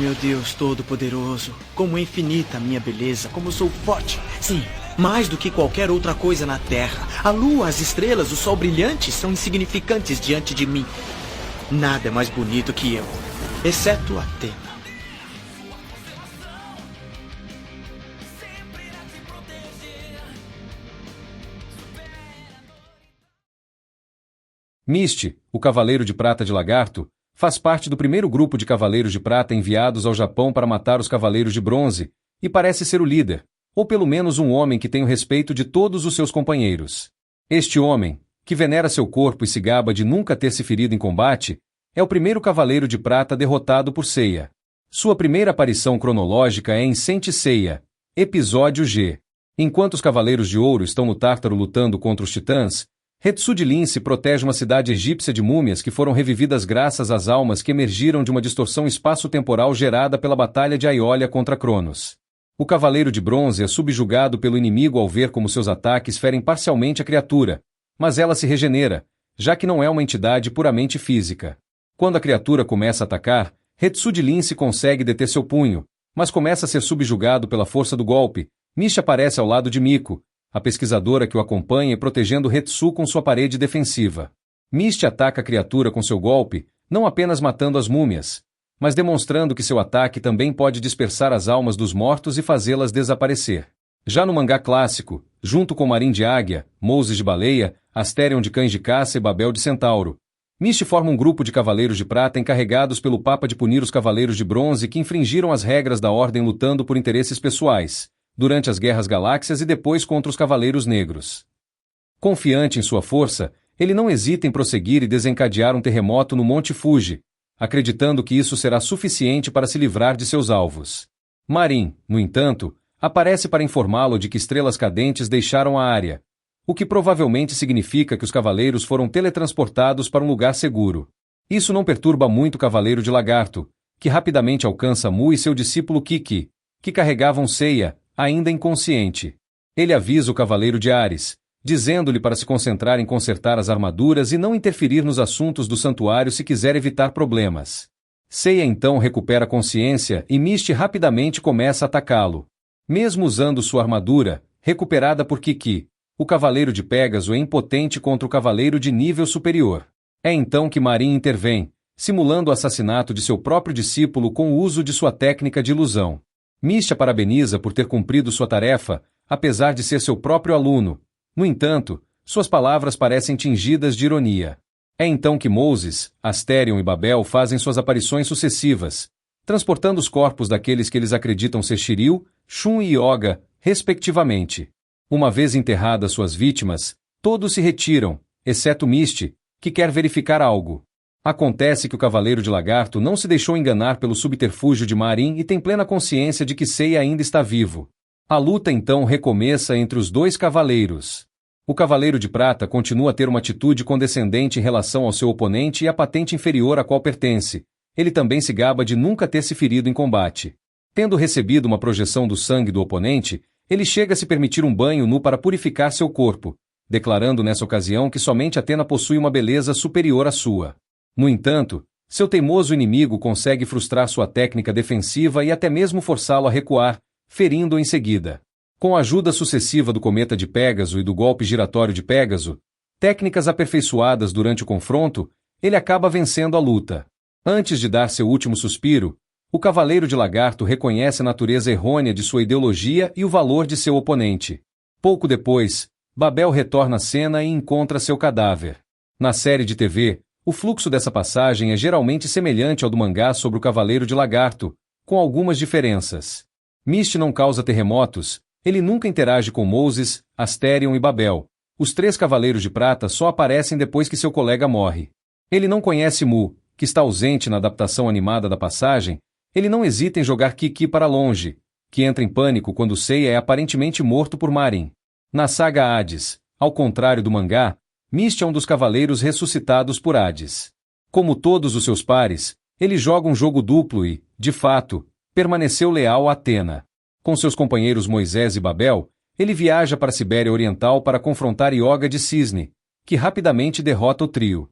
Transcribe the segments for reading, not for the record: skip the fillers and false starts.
meu Deus Todo-Poderoso, como é infinita a minha beleza, como sou forte. Sim, mais do que qualquer outra coisa na Terra. A lua, as estrelas, o sol brilhante são insignificantes diante de mim. Nada é mais bonito que eu, exceto Atena. Mist, o Cavaleiro de Prata de Lagarto, faz parte do primeiro grupo de Cavaleiros de Prata enviados ao Japão para matar os Cavaleiros de Bronze, e parece ser o líder, ou pelo menos um homem que tem o respeito de todos os seus companheiros. Este homem, que venera seu corpo e se gaba de nunca ter se ferido em combate, é o primeiro Cavaleiro de Prata derrotado por Seiya. Sua primeira aparição cronológica é em Saint Seiya, Episódio G. Enquanto os Cavaleiros de Ouro estão no Tártaro lutando contra os Titãs, Hetsudilin-se protege uma cidade egípcia de múmias que foram revividas graças às almas que emergiram de uma distorção espaço-temporal gerada pela batalha de Aiolia contra Cronos. O Cavaleiro de Bronze é subjugado pelo inimigo ao ver como seus ataques ferem parcialmente a criatura, mas ela se regenera, já que não é uma entidade puramente física. Quando a criatura começa a atacar, Hetsudilin-se consegue deter seu punho, mas começa a ser subjugado pela força do golpe. Mist aparece ao lado de Miko, a pesquisadora que o acompanha, protegendo Hetsu com sua parede defensiva. Mist ataca a criatura com seu golpe, não apenas matando as múmias, mas demonstrando que seu ataque também pode dispersar as almas dos mortos e fazê-las desaparecer. Já no mangá clássico, junto com Marin de Águia, Moses de Baleia, Asterion de Cães de Caça e Babel de Centauro, Mist forma um grupo de Cavaleiros de Prata encarregados pelo Papa de punir os Cavaleiros de Bronze que infringiram as regras da Ordem lutando por interesses pessoais, durante as Guerras Galáxias e depois contra os Cavaleiros Negros. Confiante em sua força, ele não hesita em prosseguir e desencadear um terremoto no Monte Fuji, acreditando que isso será suficiente para se livrar de seus alvos. Marin, no entanto, aparece para informá-lo de que estrelas cadentes deixaram a área, o que provavelmente significa que os cavaleiros foram teletransportados para um lugar seguro. Isso não perturba muito o Cavaleiro de Lagarto, que rapidamente alcança Mu e seu discípulo Kiki, que carregavam Seiya, ainda inconsciente. Ele avisa o Cavaleiro de Ares, dizendo-lhe para se concentrar em consertar as armaduras e não interferir nos assuntos do santuário se quiser evitar problemas. Seiya então recupera consciência e Mist rapidamente começa a atacá-lo. Mesmo usando sua armadura, recuperada por Kiki, o Cavaleiro de Pégaso é impotente contra o Cavaleiro de nível superior. É então que Marin intervém, simulando o assassinato de seu próprio discípulo com o uso de sua técnica de ilusão. Mist a parabeniza por ter cumprido sua tarefa, apesar de ser seu próprio aluno. No entanto, suas palavras parecem tingidas de ironia. É então que Moses, Asterion e Babel fazem suas aparições sucessivas, transportando os corpos daqueles que eles acreditam ser Shiryu, Shun e Yoga, respectivamente. Uma vez enterradas suas vítimas, todos se retiram, exceto Mist, que quer verificar algo. Acontece que o Cavaleiro de Lagarto não se deixou enganar pelo subterfúgio de Marin e tem plena consciência de que Seiya ainda está vivo. A luta então recomeça entre os dois cavaleiros. O Cavaleiro de Prata continua a ter uma atitude condescendente em relação ao seu oponente e a patente inferior a qual pertence. Ele também se gaba de nunca ter se ferido em combate. Tendo recebido uma projeção do sangue do oponente, ele chega a se permitir um banho nu para purificar seu corpo, declarando nessa ocasião que somente Atena possui uma beleza superior à sua. No entanto, seu teimoso inimigo consegue frustrar sua técnica defensiva e até mesmo forçá-lo a recuar, ferindo-o em seguida. Com a ajuda sucessiva do Cometa de Pégaso e do Golpe Giratório de Pégaso, técnicas aperfeiçoadas durante o confronto, ele acaba vencendo a luta. Antes de dar seu último suspiro, o Cavaleiro de Lagarto reconhece a natureza errônea de sua ideologia e o valor de seu oponente. Pouco depois, Babel retorna à cena e encontra seu cadáver. Na série de TV, o fluxo dessa passagem é geralmente semelhante ao do mangá sobre o Cavaleiro de Lagarto, com algumas diferenças. Mist não causa terremotos, ele nunca interage com Moses, Asterion e Babel. Os três Cavaleiros de Prata só aparecem depois que seu colega morre. Ele não conhece Mu, que está ausente na adaptação animada da passagem. Ele não hesita em jogar Kiki para longe, que entra em pânico quando Seiya é aparentemente morto por Marin. Na saga Hades, ao contrário do mangá, Mist é um dos cavaleiros ressuscitados por Hades. Como todos os seus pares, ele joga um jogo duplo e, de fato, permaneceu leal a Atena. Com seus companheiros Moisés e Babel, ele viaja para a Sibéria Oriental para confrontar Yoga de Cisne, que rapidamente derrota o trio.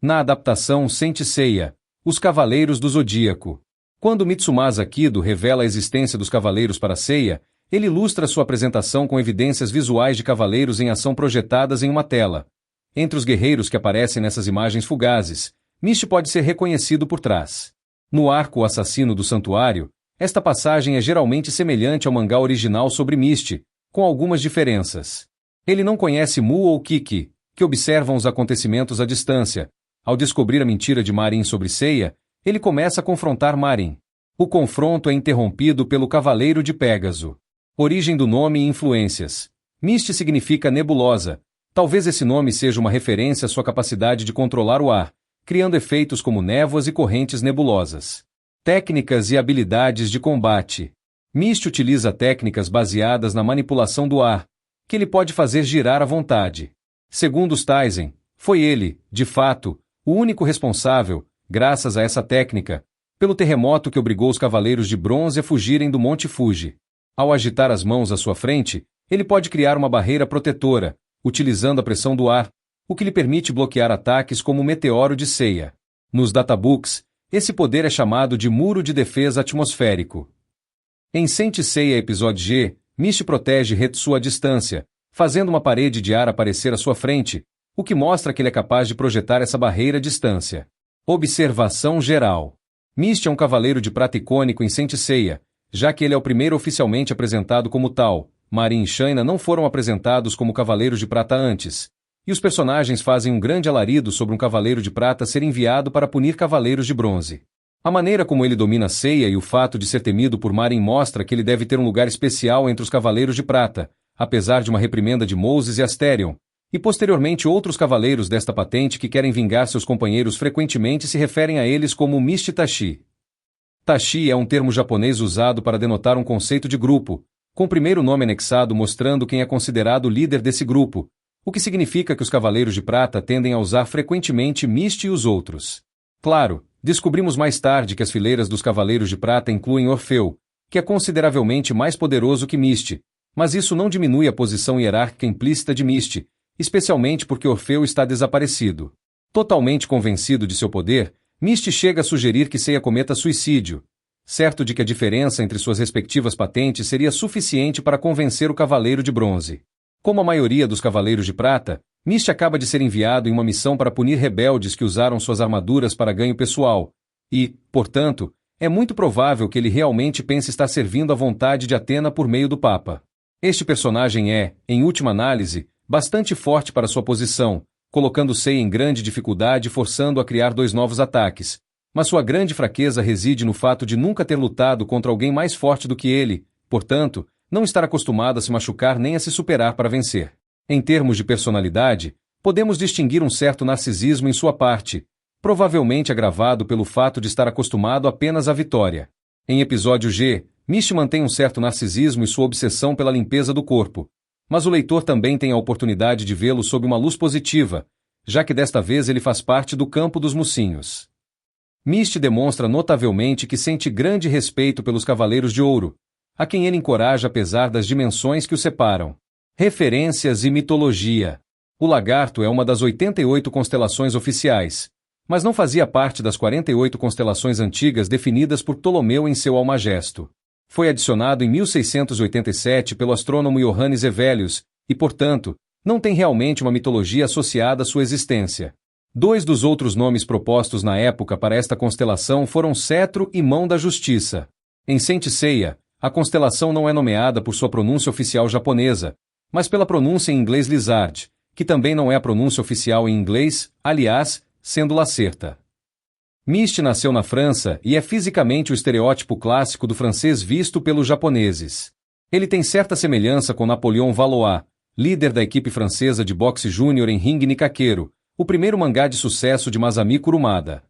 Na adaptação Saint Seiya, Os Cavaleiros do Zodíaco, Quando Mitsumasa Kido revela a existência dos cavaleiros para Seiya, ele ilustra sua apresentação com evidências visuais de cavaleiros em ação projetadas em uma tela. Entre os guerreiros que aparecem nessas imagens fugazes, Mist pode ser reconhecido por trás. No arco O Assassino do Santuário, esta passagem é geralmente semelhante ao mangá original sobre Mist, com algumas diferenças. Ele não conhece Mu ou Kiki, que observam os acontecimentos à distância. Ao descobrir a mentira de Marin sobre Seiya, ele começa a confrontar Marin. O confronto é interrompido pelo Cavaleiro de Pégaso. Origem do nome e influências. Mist significa nebulosa. Talvez esse nome seja uma referência à sua capacidade de controlar o ar, criando efeitos como névoas e correntes nebulosas. Técnicas e habilidades de combate. Mist utiliza técnicas baseadas na manipulação do ar, que ele pode fazer girar à vontade. Segundo os Taizen, foi ele, de fato, o único responsável, graças a essa técnica, pelo terremoto que obrigou os Cavaleiros de Bronze a fugirem do Monte Fuji. Ao agitar as mãos à sua frente, ele pode criar uma barreira protetora, utilizando a pressão do ar, o que lhe permite bloquear ataques como o meteoro de Seiya. Nos databooks, esse poder é chamado de Muro de Defesa Atmosférico. Em Saint Seiya Episódio G, Mist protege Hetsu à distância, fazendo uma parede de ar aparecer à sua frente, o que mostra que ele é capaz de projetar essa barreira à distância. Observação geral. Mist é um cavaleiro de prata icônico em Saint Seiya, já que ele é o primeiro oficialmente apresentado como tal. Marin e Shaina não foram apresentados como cavaleiros de prata antes, e os personagens fazem um grande alarido sobre um cavaleiro de prata ser enviado para punir cavaleiros de bronze. A maneira como ele domina Seiya e o fato de ser temido por Marin mostra que ele deve ter um lugar especial entre os cavaleiros de prata, apesar de uma reprimenda de Moses e Asterion, e posteriormente outros cavaleiros desta patente que querem vingar seus companheiros frequentemente se referem a eles como Mist Tashi. Tashi é um termo japonês usado para denotar um conceito de grupo, com o primeiro nome anexado mostrando quem é considerado o líder desse grupo, o que significa que os cavaleiros de prata tendem a usar frequentemente Mist e os outros. Claro, descobrimos mais tarde que as fileiras dos cavaleiros de prata incluem Orfeu, que é consideravelmente mais poderoso que Mist, mas isso não diminui a posição hierárquica implícita de Mist, especialmente porque Orfeu está desaparecido. Totalmente convencido de seu poder, Mist chega a sugerir que Seiya cometa suicídio, certo de que a diferença entre suas respectivas patentes seria suficiente para convencer o Cavaleiro de Bronze. Como a maioria dos Cavaleiros de Prata, Mist acaba de ser enviado em uma missão para punir rebeldes que usaram suas armaduras para ganho pessoal, e, portanto, é muito provável que ele realmente pense estar servindo à vontade de Atena por meio do Papa. Este personagem é, em última análise, bastante forte para sua posição, colocando Seiya em grande dificuldade e forçando-o a criar 2 novos ataques, mas sua grande fraqueza reside no fato de nunca ter lutado contra alguém mais forte do que ele, portanto, não estar acostumado a se machucar nem a se superar para vencer. Em termos de personalidade, podemos distinguir um certo narcisismo em sua parte, provavelmente agravado pelo fato de estar acostumado apenas à vitória. Em episódio G, Mist mantém um certo narcisismo e sua obsessão pela limpeza do corpo, mas o leitor também tem a oportunidade de vê-lo sob uma luz positiva, já que desta vez ele faz parte do campo dos mocinhos. Mist demonstra notavelmente que sente grande respeito pelos Cavaleiros de Ouro, a quem ele encoraja apesar das dimensões que os separam. Referências e mitologia. O lagarto é uma das 88 constelações oficiais, mas não fazia parte das 48 constelações antigas definidas por Ptolomeu em seu Almagesto. Foi adicionado em 1687 pelo astrônomo Johannes Hevelius e, portanto, não tem realmente uma mitologia associada à sua existência. 2 dos outros nomes propostos na época para esta constelação foram Cetro e Mão da Justiça. Em Saint Seiya, a constelação não é nomeada por sua pronúncia oficial japonesa, mas pela pronúncia em inglês Lizard, que também não é a pronúncia oficial em inglês, aliás, sendo Lacerta. Mist nasceu na França e é fisicamente o estereótipo clássico do francês visto pelos japoneses. Ele tem certa semelhança com Napoleon Valois, líder da equipe francesa de boxe júnior em ringue Nikakero, o primeiro mangá de sucesso de Masami Kurumada.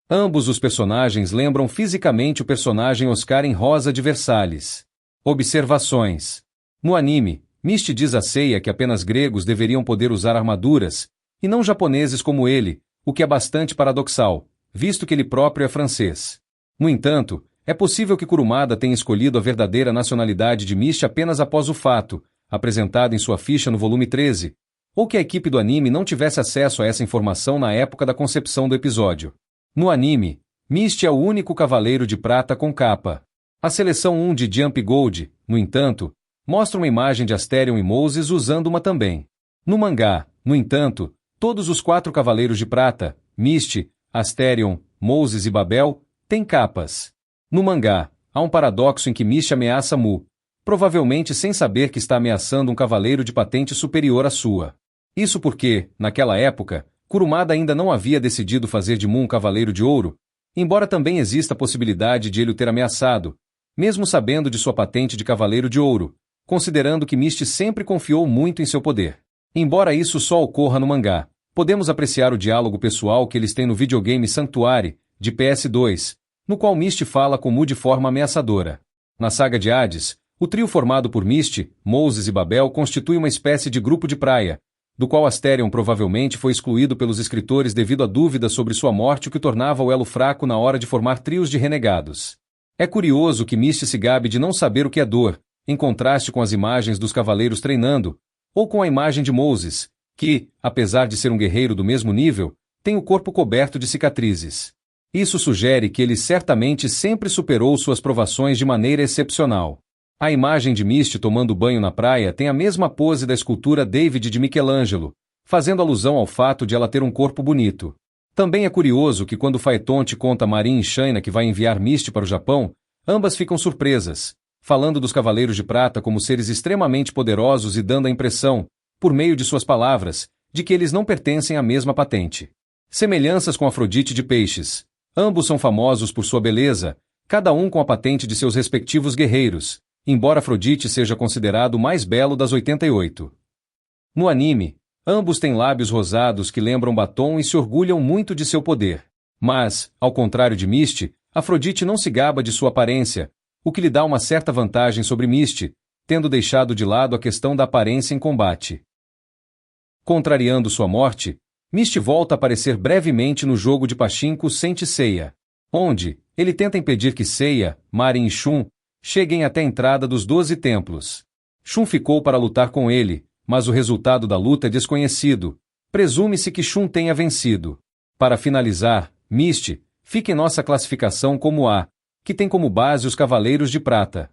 Ambos os personagens lembram fisicamente o personagem Oscar em Rosa de Versalhes. Observações. No anime, Mist diz a Seiya que apenas gregos deveriam poder usar armaduras, e não japoneses como ele, o que é bastante paradoxal, visto que ele próprio é francês. No entanto, é possível que Kurumada tenha escolhido a verdadeira nacionalidade de Mist apenas após o fato, apresentado em sua ficha no volume 13, ou que a equipe do anime não tivesse acesso a essa informação na época da concepção do episódio. No anime, Misty é o único cavaleiro de prata com capa. A seleção 1 de Jump Gold, no entanto, mostra uma imagem de Asterion e Moses usando uma também. No mangá, no entanto, todos os 4 cavaleiros de prata, Misty, Asterion, Moses e Babel, têm capas. No mangá, há um paradoxo em que Misty ameaça Mu, provavelmente sem saber que está ameaçando um cavaleiro de patente superior à sua. Isso porque, naquela época, Kurumada ainda não havia decidido fazer de Mu um cavaleiro de ouro, embora também exista a possibilidade de ele o ter ameaçado, mesmo sabendo de sua patente de cavaleiro de ouro, considerando que Misty sempre confiou muito em seu poder. Embora isso só ocorra no mangá, podemos apreciar o diálogo pessoal que eles têm no videogame Sanctuary, de PS2, no qual Misty fala com Mu de forma ameaçadora. Na saga de Hades, o trio formado por Misty, Moses e Babel constitui uma espécie de grupo de praia, do qual Asterion provavelmente foi excluído pelos escritores devido a dúvidas sobre sua morte, o que tornava o elo fraco na hora de formar trios de renegados. É curioso que Misty se gabe de não saber o que é dor, em contraste com as imagens dos cavaleiros treinando, ou com a imagem de Moses, que, apesar de ser um guerreiro do mesmo nível, tem o corpo coberto de cicatrizes. Isso sugere que ele certamente sempre superou suas provações de maneira excepcional. A imagem de Misty tomando banho na praia tem a mesma pose da escultura David de Michelangelo, fazendo alusão ao fato de ela ter um corpo bonito. Também é curioso que quando Phaetonte conta a Marin e Shaina que vai enviar Misty para o Japão, ambas ficam surpresas, falando dos Cavaleiros de Prata como seres extremamente poderosos e dando a impressão, por meio de suas palavras, de que eles não pertencem à mesma patente. Semelhanças com Afrodite de Peixes. Ambos são famosos por sua beleza, cada um com a patente de seus respectivos guerreiros, embora Afrodite seja considerado o mais belo das 88. No anime, ambos têm lábios rosados que lembram batom e se orgulham muito de seu poder. Mas, ao contrário de Misty, Afrodite não se gaba de sua aparência, o que lhe dá uma certa vantagem sobre Misty, tendo deixado de lado a questão da aparência em combate. Contrariando sua morte, Misty volta a aparecer brevemente no jogo de pachinko Saint Seiya, onde ele tenta impedir que Seiya, Marin e Shun cheguem até a entrada dos 12 templos. Shun ficou para lutar com ele, mas o resultado da luta é desconhecido. Presume-se que Shun tenha vencido. Para finalizar, Misty fica em nossa classificação como A, que tem como base os Cavaleiros de Prata.